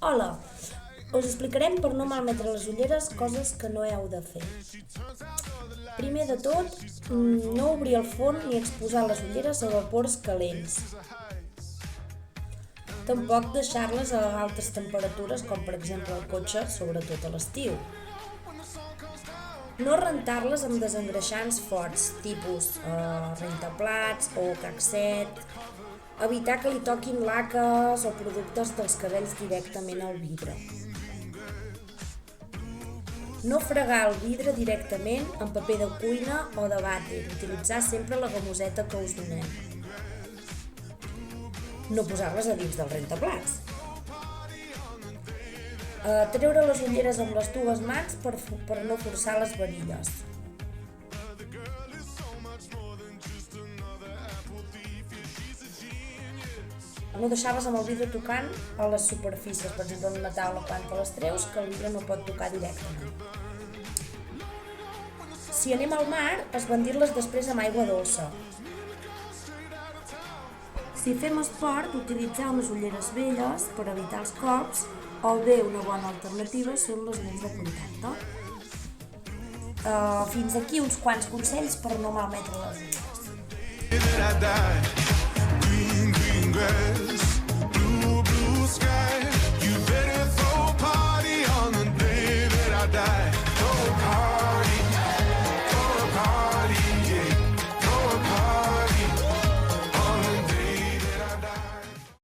Hola, us explicarem per no malmetre les ulleres coses que no heu de fer. Primer de tot, no obrir el forn ni exposar les ulleres a vapors calents. Tampoc deixar-les a altes temperatures, com per exemple el cotxe, sobretot a l'estiu. No rentar-les amb desengreixants forts, tipus rentaplats o caxet. Evitar que li toquin laques o productes dels cabells directament al vidre. No fregar el vidre directament amb paper de cuina o de vàter. Utilitzar sempre la gomoseta que us donem. No posar-les a dins del rentaplats. Treure les ulleres amb les dues mans per no forçar les varilles. No deixar-les amb el vidre tocant a les superfícies, per exemple en una taula quan te les treus, que el vidre no pot tocar directament. Si anem al mar, esbandir-les després amb aigua dolça. Si fem esport, utilitzar unes ulleres velles per evitar els cops, o bé una bona alternativa són les lents de contacte. Fins aquí uns quants consells per no malmetre les ulleres.